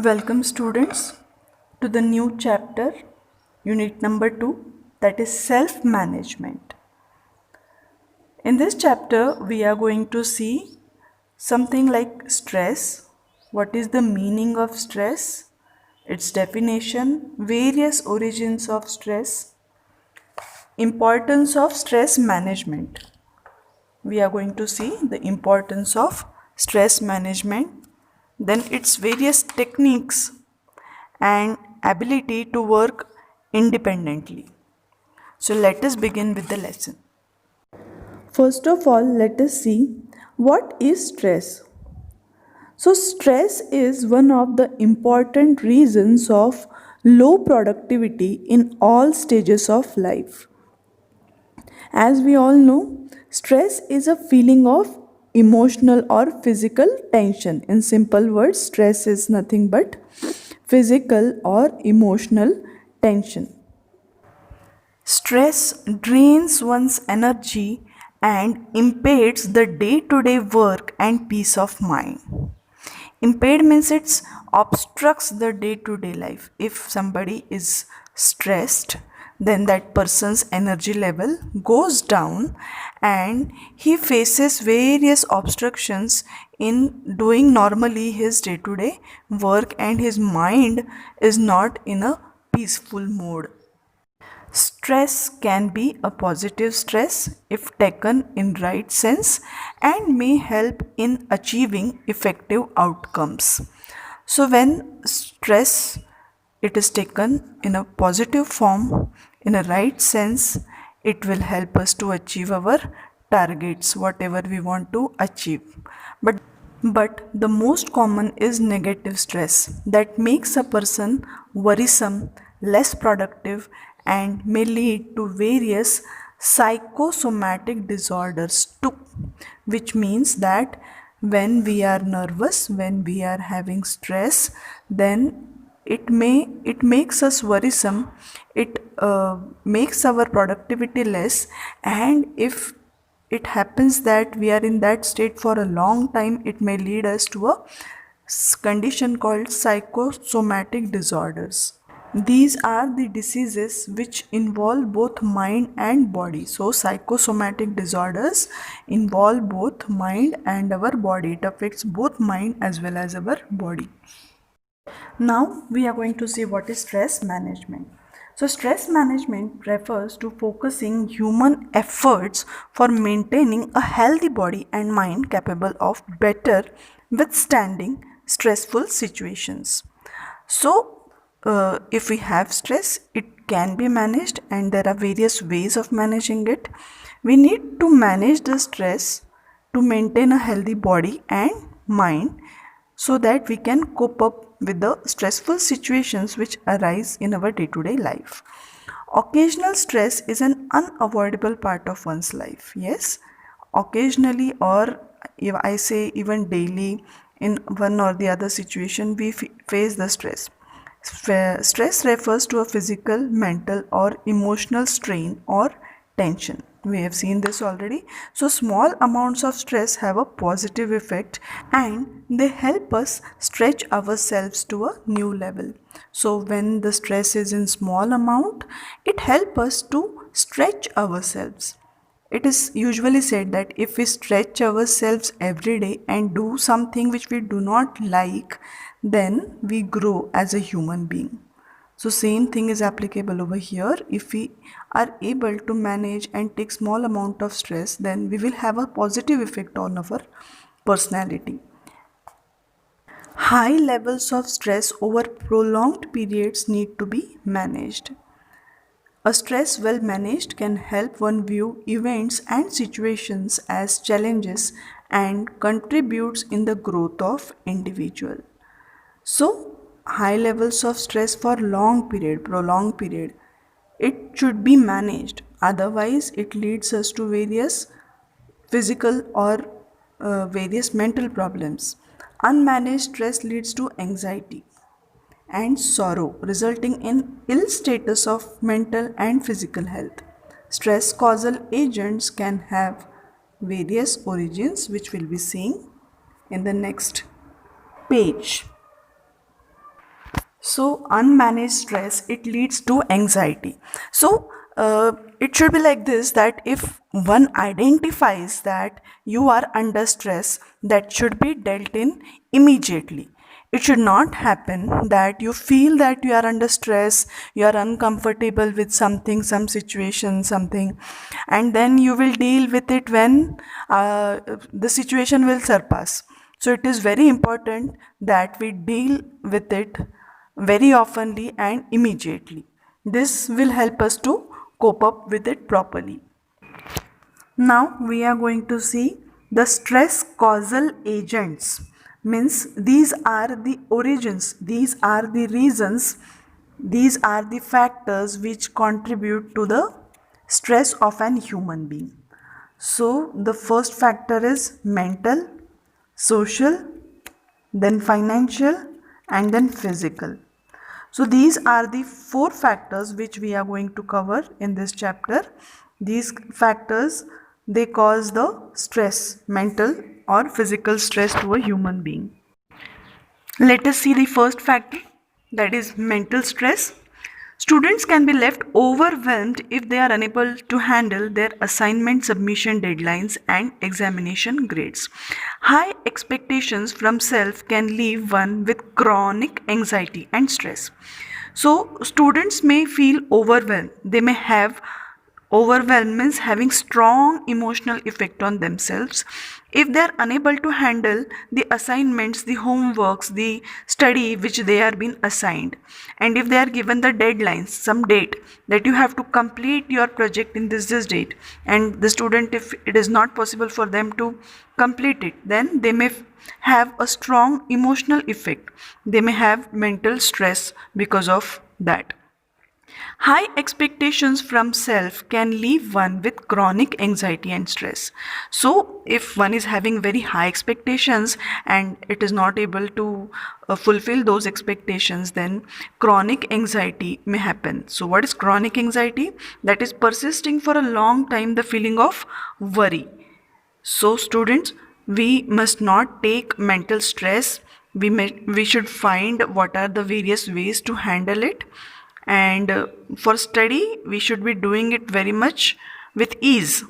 Welcome students to the new chapter, unit number 2, that is self-management. In this chapter, we are going to see something like stress. What is the meaning of stress? Its definition, various origins of stress, importance of stress management. We are going to see the importance of stress management, then its various techniques and ability to work independently. So let us begin with the lesson. First of all, let us see what is stress. So stress is one of the important reasons of low productivity in all stages of life. As we all know, stress is a feeling of emotional or physical tension. In simple words, stress is nothing but physical or emotional tension. Stress drains one's energy and impedes the day to day work and peace of mind. Impaired means it obstructs the day to day life. If somebody is stressed, then that person's energy level goes down and he faces various obstructions in doing normally his day to day work, and his mind is not in a peaceful mode. Stress can be a positive stress if taken in right sense and may help in achieving effective outcomes. So when stress it is taken in a positive form, in a right sense, it will help us to achieve our targets, whatever we want to achieve. But the most common is negative stress that makes a person worrisome, less productive, and may lead to various psychosomatic disorders too, which means that when we are nervous, when we are having stress, then it makes us worrisome, it makes our productivity less, and if it happens that we are in that state for a long time, it may lead us to a condition called psychosomatic disorders. These are the diseases which involve both mind and body. So psychosomatic disorders involve both mind and our body. It affects both mind as well as our body. Now we are going to see what is stress management. So stress management refers to focusing human efforts for maintaining a healthy body and mind capable of better withstanding stressful situations. So if we have stress, it can be managed and there are various ways of managing it. We need to manage the stress to maintain a healthy body and mind so that we can cope up with the stressful situations which arise in our day-to-day life. Occasional stress is an unavoidable part of one's life. Yes, occasionally, or if I say even daily, in one or the other situation we face the stress. Stress refers to a physical, mental or emotional strain or tension. We have seen this already. So small amounts of stress have a positive effect and they help us stretch ourselves to a new level. So when the stress is in small amount, it helps us to stretch ourselves. It is usually said that if we stretch ourselves every day and do something which we do not like, then we grow as a human being. So same thing is applicable over here. If we are able to manage and take small amount of stress, then we will have a positive effect on our personality. High levels of stress over prolonged periods need to be managed. A stress well managed can help one view events and situations as challenges and contributes in the growth of individual. So high levels of stress for prolonged period, it should be managed. Otherwise, it leads us to various physical or various mental problems. Unmanaged stress leads to anxiety and sorrow, resulting in ill status of mental and physical health. Stress causal agents can have various origins, which we'll be seeing in the next page. So unmanaged stress, it leads to anxiety. So it should be like this, that if one identifies that you are under stress, that should be dealt in immediately. It should not happen that you feel that you are under stress, you are uncomfortable with something, some situation, something, and then you will deal with it when the situation will surpass. So it is very important that we deal with it very oftenly and immediately. This will help us to cope up with it properly. Now we are going to see the stress causal agents. Means these are the origins, these are the reasons, these are the factors which contribute to the stress of an human being. So the first factor is mental, social, then financial, and then physical. So these are the four factors which we are going to cover in this chapter. These factors, they cause the stress, mental or physical stress to a human being. Let us see the first factor, that is mental stress. Students can be left overwhelmed if they are unable to handle their assignment submission deadlines and examination grades. High expectations from self can leave one with chronic anxiety and stress. So, students may feel overwhelmed. They may have overwhelm means having strong emotional effect on themselves if they are unable to handle the assignments, the homeworks, the study which they are being assigned, and if they are given the deadlines, some date that you have to complete your project in this date, and the student, if it is not possible for them to complete it, then they may have a strong emotional effect, they may have mental stress because of that. High expectations from self can leave one with chronic anxiety and stress. So, if one is having very high expectations and it is not able to fulfill those expectations, then chronic anxiety may happen. So, what is chronic anxiety? That is persisting for a long time, the feeling of worry. So, students, we must not take mental stress. We should find what are the various ways to handle it, and for study we should be doing it very much with ease.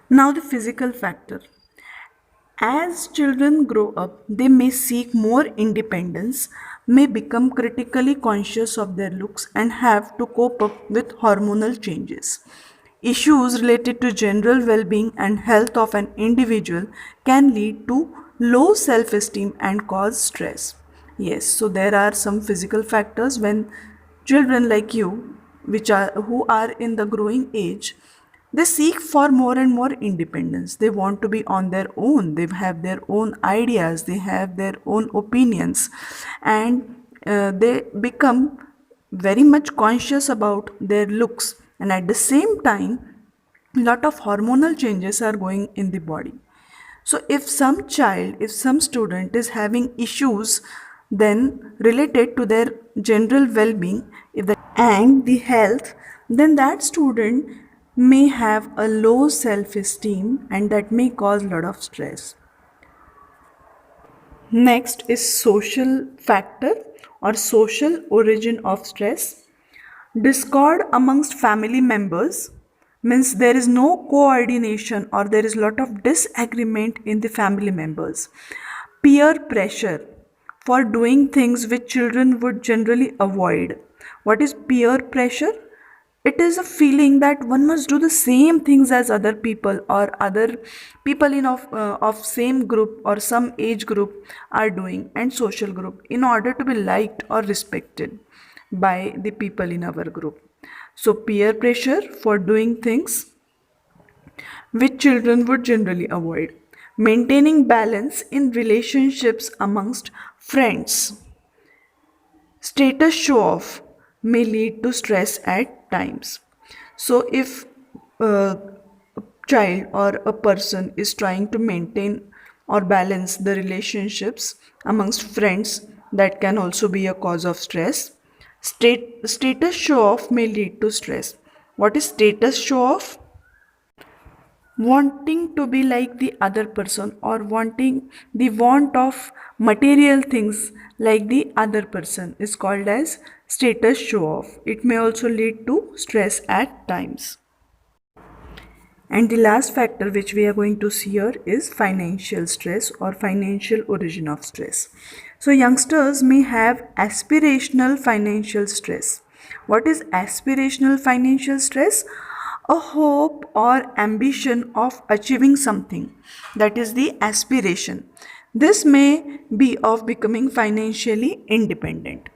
Now the physical factor. As children grow up, they may seek more independence, may become critically conscious of their looks, and have to cope up with hormonal changes. Issues related to general well being and health of an individual can lead to low self esteem and cause stress. Yes, so there are some physical factors when children like you, who are in the growing age, they seek for more and more independence. They want to be on their own. They have their own ideas. They have their own opinions. And they become very much conscious about their looks. And at the same time, a lot of hormonal changes are going in the body. So if some child, if some student is having issues then related to their general well-being, and the health, then that student may have a low self-esteem and that may cause a lot of stress. Next is social factor or social origin of stress. Discord amongst family members means there is no coordination or there is a lot of disagreement in the family members. Peer pressure for doing things which children would generally avoid. What is peer pressure? It is a feeling that one must do the same things as other people, or other people of same group or some age group are doing, and social group, in order to be liked or respected by the people in our group. So peer pressure for doing things which children would generally avoid. Maintaining balance in relationships amongst friends. Status show off may lead to stress at times. So, if a child or a person is trying to maintain or balance the relationships amongst friends, that can also be a cause of stress. Status show off may lead to stress. What is status show off? wanting to be like the other person, or wanting the want of material things like the other person is called as status show off. It may also lead to stress at times. And the last factor which we are going to see here is financial stress or financial origin of stress. So, youngsters may have aspirational financial stress. What is aspirational financial stress? A hope or ambition of achieving something. That is the aspiration. This may be of becoming financially independent.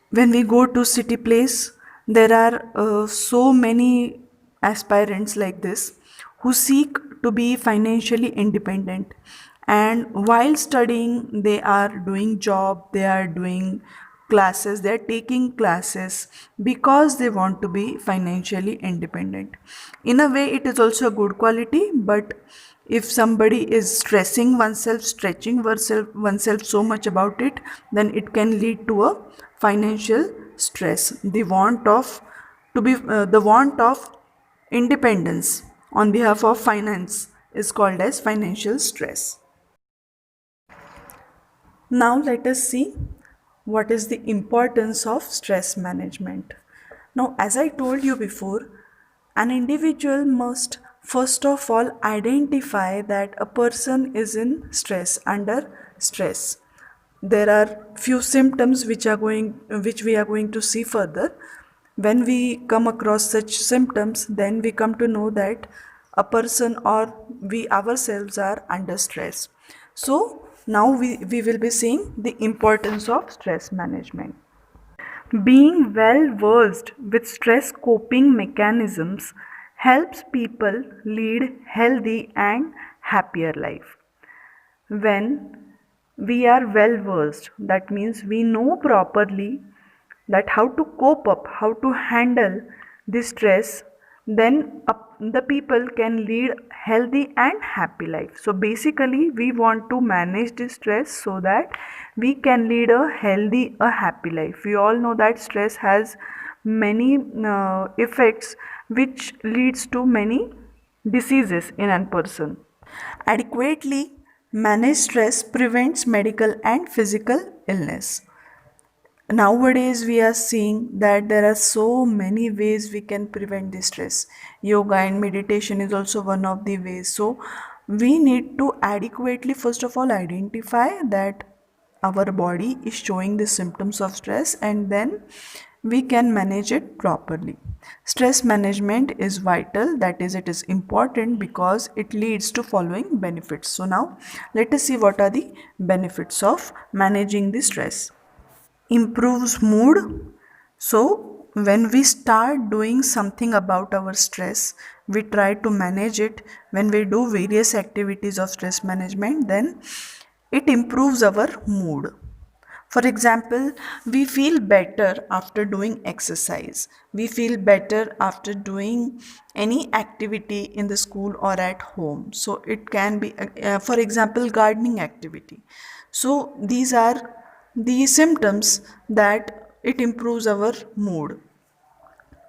When we go to city place, there are so many aspirants like this who seek to be financially independent, and while studying they are doing job, they are doing classes, they are taking classes because they want to be financially independent. In a way it is also a good quality, but if somebody is stressing oneself, stretching oneself so much about it, then it can lead to a financial stress. The want of independence on behalf of finance is called as financial stress. Now let us see what is the importance of stress management. Now, as I told you before, an individual must first of all identify that a person is in stress, under stress. There are few symptoms which we are going to see further. When we come across such symptoms, then we come to know that a person or we ourselves are under stress. So now we will be seeing the importance of stress management. Being well versed with stress coping mechanisms helps people lead healthy and happier life. When we are well versed, that means we know properly that how to cope up, how to handle the stress, then the people can lead healthy and happy life. So basically we want to manage the stress so that we can lead a healthy, a happy life. We all know that stress has many effects which leads to many diseases in a person. Adequately managed stress prevents medical and physical illness. Nowadays we are seeing that there are so many ways we can prevent the stress. Yoga and meditation is also one of the ways. So we need to adequately first of all identify that our body is showing the symptoms of stress, and then we can manage it properly. Stress management is vital, that is, it is important because it leads to following benefits. So now let us see what are the benefits of managing the stress. Improves mood. So when we start doing something about our stress, we try to manage it. When we do various activities of stress management, then it improves our mood. For example, we feel better after doing exercise. We feel better after doing any activity in the school or at home. So it can be, for example, gardening activity. So these are the symptoms that it improves our mood.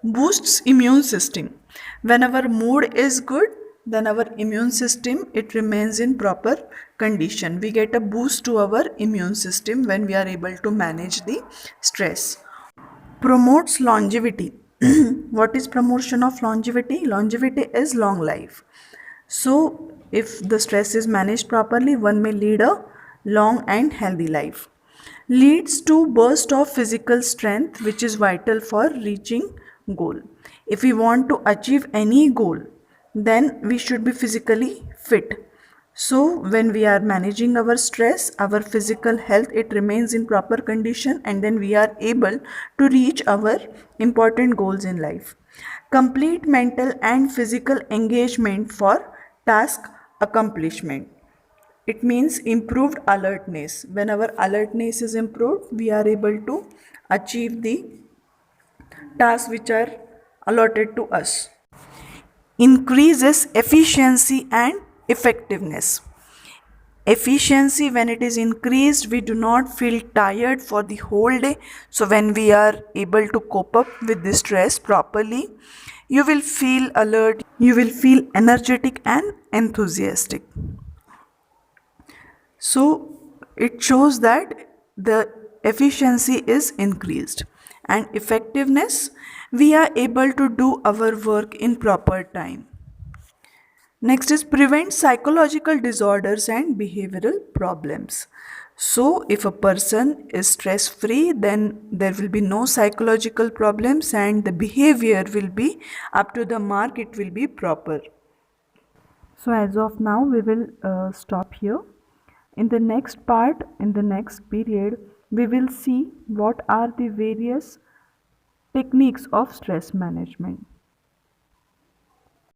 Boosts immune system. When our mood is good, then our immune system, it remains in proper condition. We get a boost to our immune system when we are able to manage the stress. Promotes longevity. What is promotion of longevity? Longevity is long life. So if the stress is managed properly, one may lead a long and healthy life. Leads to burst of physical strength, which is vital for reaching goal. If we want to achieve any goal, then we should be physically fit. So when we are managing our stress, our physical health, it remains in proper condition, and then we are able to reach our important goals in life. Complete mental and physical engagement for task accomplishment. It means improved alertness. When our alertness is improved, we are able to achieve the tasks which are allotted to us. Increases efficiency and effectiveness. Efficiency, when it is increased, we do not feel tired for the whole day. So when we are able to cope up with the stress properly, You will feel alert, you will feel energetic and enthusiastic. So it shows that the efficiency is increased and effectiveness, we are able to do our work in proper time. Next is prevent psychological disorders and behavioral problems. So, if a person is stress free, then there will be no psychological problems and the behavior will be up to the mark, it will be proper. So, as of now, we will stop here. In the next part, in the next period, we will see what are the various techniques of stress management.